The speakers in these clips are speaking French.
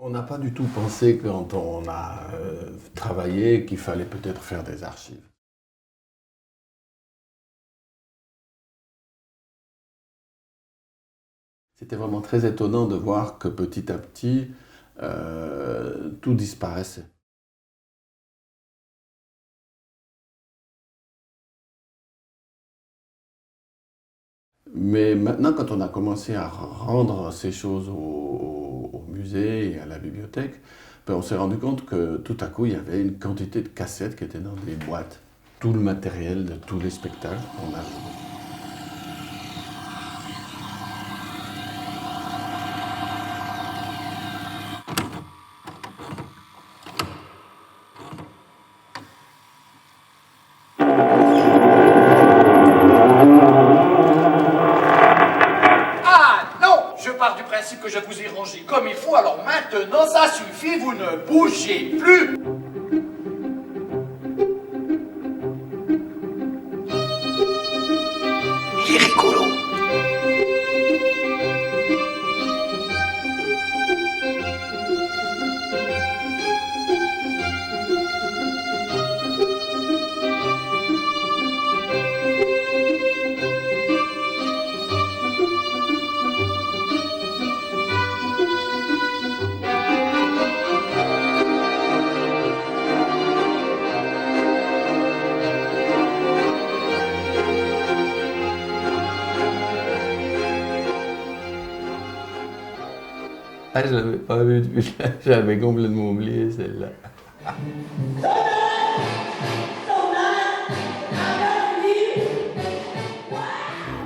On n'a pas du tout pensé quand on a travaillé qu'il fallait peut-être faire des archives. C'était vraiment très étonnant de voir que petit à petit, tout disparaissait. Mais maintenant, quand on a commencé à rendre ces choses au musée et à la bibliothèque, ben, on s'est rendu compte que tout à coup, il y avait une quantité de cassettes qui étaient dans des boîtes. Tout le matériel de tous les spectacles qu'on a joués. Ah non, je pars du principe que je vous ai rangé comme il faut, alors maintenant ça suffit, vous ne bougez plus. Il est rigolo. Ah, je l'avais pas vu depuis là. J'avais complètement oublié celle-là.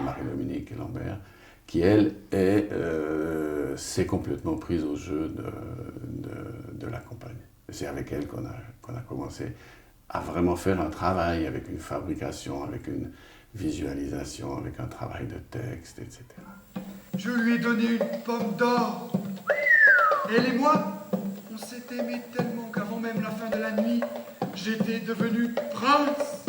Marie-Dominique Lambert, qui elle s'est complètement prise au jeu de la compagnie. C'est avec elle qu'on a commencé à vraiment faire un travail avec une fabrication, avec une visualisation, avec un travail de texte, etc. Je lui ai donné une pomme d'or. Elle et moi, on s'est aimés tellement qu'avant même la fin de la nuit, j'étais devenu prince.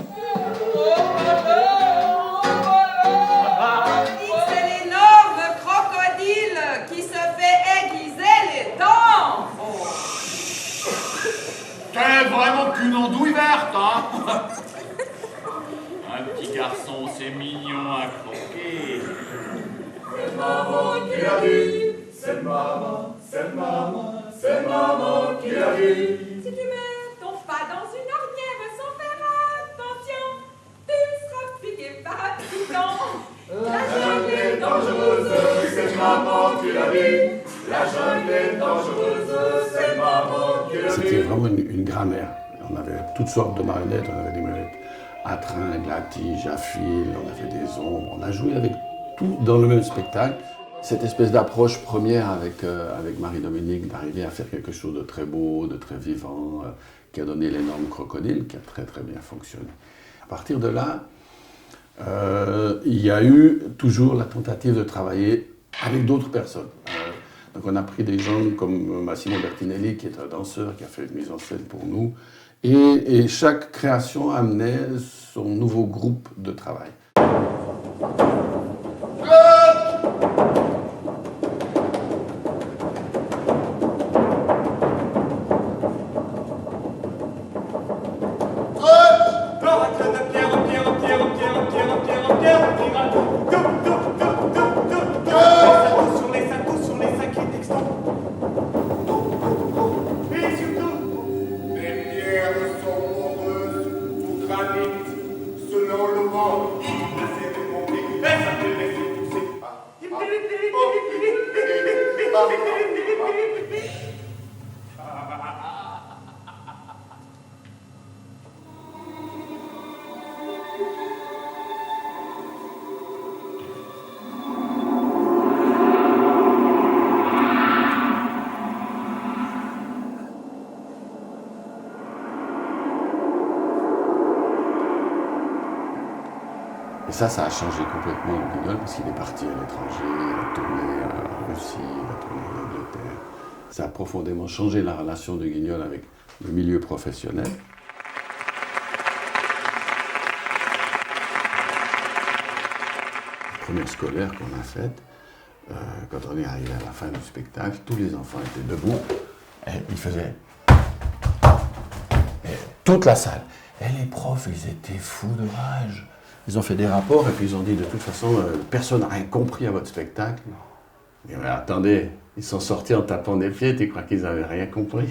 C'est l'énorme crocodile qui se fait aiguiser les dents. T'es vraiment qu'une andouille verte, hein. Un petit garçon, c'est mignon à croquer. C'est maman qui l'a vu, c'est maman, c'est maman, c'est maman qui l'a vu. Si tu mets ton pas dans une ornière sans faire attention, tu seras piqué par un piquant. La jungle est dangereuse, c'est maman qui l'a vu. La jungle est dangereuse, c'est maman qui l'a vu. C'était vraiment une grammaire. On avait toutes sortes de marionnettes, on avait des marionnettes à tringle, à tige, à fil, on avait des ombres, on a joué avec tout dans le même spectacle. Cette espèce d'approche première avec Marie-Dominique, d'arriver à faire quelque chose de très beau, de très vivant, qui a donné l'énorme crocodile, qui a très très bien fonctionné. À partir de là, il y a eu toujours la tentative de travailler avec d'autres personnes. Donc on a pris des gens comme Massimo Bertinelli, qui est un danseur, qui a fait une mise en scène pour nous. Et chaque création amenait son nouveau groupe de travail. Et ça a changé complètement le Guignol parce qu'il est parti à l'étranger, il a tourné en Russie, il a tourné en Angleterre. Ça a profondément changé la relation de Guignol avec le milieu professionnel. La première scolaire qu'on a faite, quand on est arrivé à la fin du spectacle, tous les enfants étaient debout Et il faisait... Et toute la salle. Et les profs, ils étaient fous de rage. Ils ont fait des rapports et puis ils ont dit, de toute façon, personne n'a rien compris à votre spectacle. Mais attendez, ils sont sortis en tapant des pieds, tu crois qu'ils n'avaient rien compris?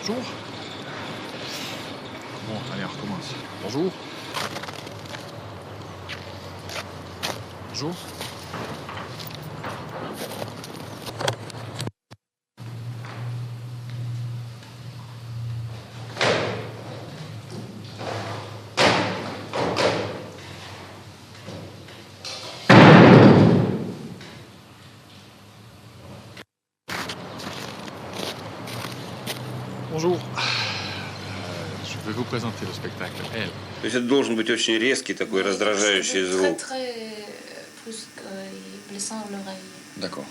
Bonjour. Bon, allez, on recommence. Bonjour. Bonjour. Bonjour. Je vais vous présenter le spectacle Elle. То есть это должен быть очень резкий, такой раздражающий звук. D'accord.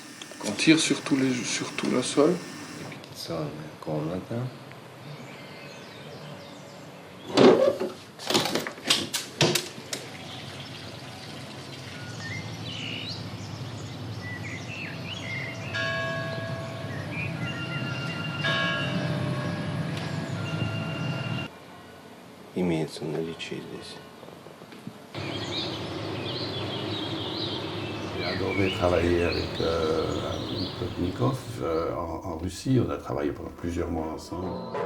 On tire sur tout le sol. Имеется в наличии здесь. J'ai adoré travailler avec Plotnikov en Russie. On a travaillé pendant plusieurs mois ensemble.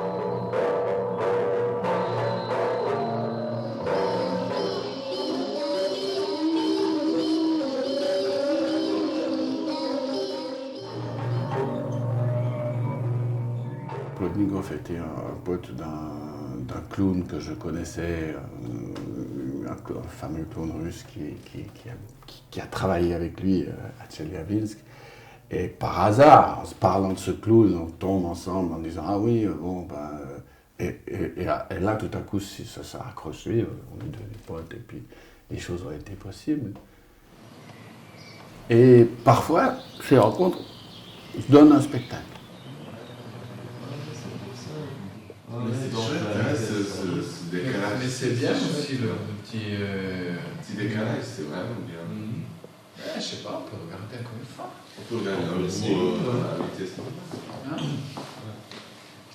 Plotnikov était un pote d'un clown que je connaissais, un fameux clown russe qui a travaillé avec lui à Tcheliabinsk. Et par hasard, en se parlant de ce clown, on tombe ensemble en disant « Ah oui, bon, ben... » et là, tout à coup, ça s'est accroché, on est devenus potes, et puis les choses ont été possibles. Et parfois, ces rencontres donnent un spectacle. Mais c'est bien aussi le petit décalage, c'est vraiment bien. Ouais, je sais pas, on peut regarder encore une fois. On peut regarder aussi à vitesse normale.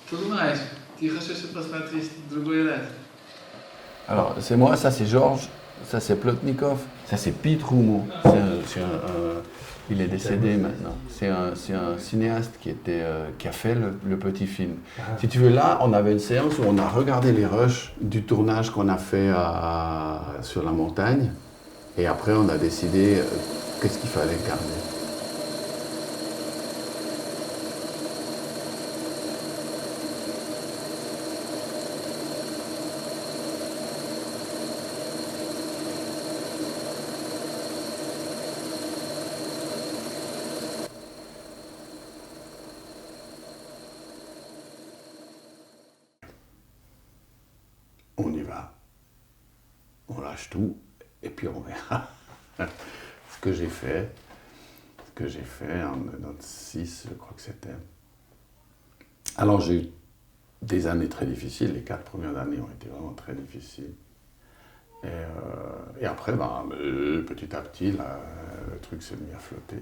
Tudo mais, tira se passatrice другой раз. Alors, c'est moi, ça c'est Georges, ça c'est Plotnikov, ça c'est Pete Roumeau. Il est décédé maintenant. C'est un cinéaste qui a fait le petit film. Si tu veux, là, on avait une séance où on a regardé les rushs du tournage qu'on a fait sur la montagne. Et après, on a décidé qu'est-ce qu'il fallait garder. On y va, on lâche tout, et puis on verra ce que j'ai fait en 96, je crois que c'était. Alors j'ai eu des années très difficiles, les 4 premières années ont été vraiment très difficiles. Et après, petit à petit, le truc s'est mis à flotter.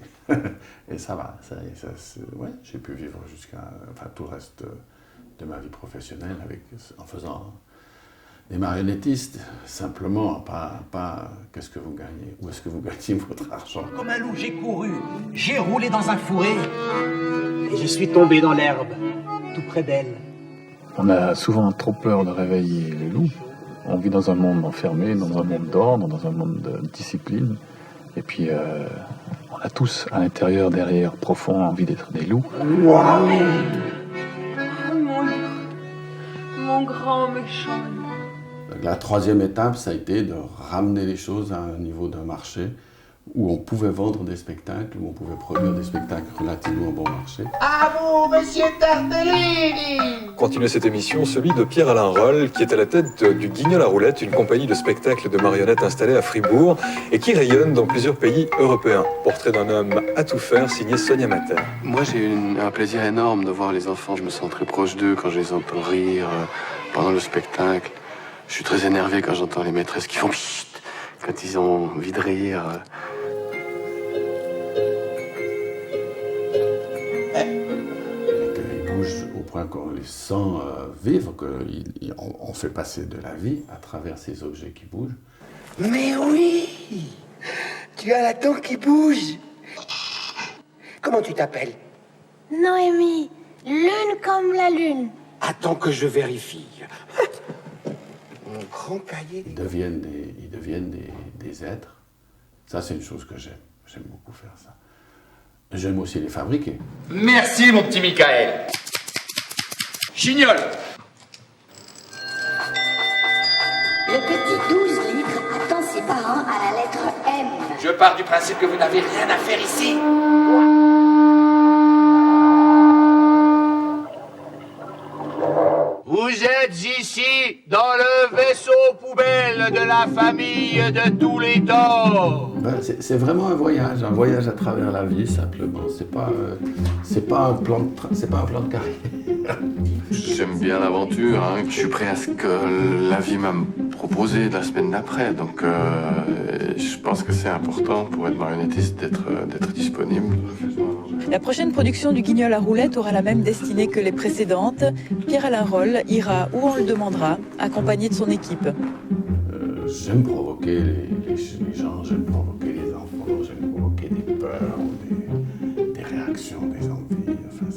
Et ça va, ouais, j'ai pu vivre jusqu'à tout le reste de ma vie professionnelle en faisant des marionnettistes, simplement, pas qu'est-ce que vous gagnez, où est-ce que vous gagnez votre argent. Comme un loup, j'ai couru, j'ai roulé dans un fourré, et je suis tombé dans l'herbe, tout près d'elle. On a souvent trop peur de réveiller les loups. On vit dans un monde enfermé, dans un monde d'ordre, dans un monde de discipline. Et puis, on a tous à l'intérieur, derrière, profond, envie d'être des loups. Oh, mon grand méchant loup. La troisième étape, ça a été de ramener les choses à un niveau d'un marché où on pouvait vendre des spectacles, où on pouvait produire des spectacles relativement bon marché. À vous, monsieur Tartellini! Continuez cette émission, celui de Pierre-Alain Roll, qui est à la tête du Guignol à Roulette, une compagnie de spectacles de marionnettes installée à Fribourg et qui rayonne dans plusieurs pays européens. Portrait d'un homme à tout faire, signé Sonia Mater. Moi, j'ai un plaisir énorme de voir les enfants. Je me sens très proche d'eux quand je les entends rire pendant le spectacle. Je suis très énervé quand j'entends les maîtresses qui font pchit, quand ils ont envie de rire. Ils bougent au point qu'on les sent vivre, qu'on fait passer de la vie à travers ces objets qui bougent. Mais oui! Tu as la dent qui bouge! Comment tu t'appelles? Noémie, lune comme la lune. Attends que je vérifie. Mon grand cahier. Ils deviennent des êtres. Ça, c'est une chose que j'aime. J'aime beaucoup faire ça. J'aime aussi les fabriquer. Merci, mon petit Michael. Chignol. Le petit 12 litres attend ses parents à la lettre M. Je pars du principe que vous n'avez rien à faire ici. Vous êtes ici dans le vaisseau poubelle de la famille de tous les temps. C'est vraiment un voyage à travers la vie simplement. C'est pas un plan de carrière. J'aime bien l'aventure, hein. Je suis prêt à ce que la vie m'a proposé la semaine d'après. Donc je pense que c'est important pour être marionnettiste d'être disponible. La prochaine production du Guignol à roulettes aura la même destinée que les précédentes. Pierre-Alain Roll ira où on le demandera, accompagné de son équipe. J'aime provoquer les gens, j'aime provoquer les enfants, j'aime provoquer des peurs, des réactions, des envies. Enfin,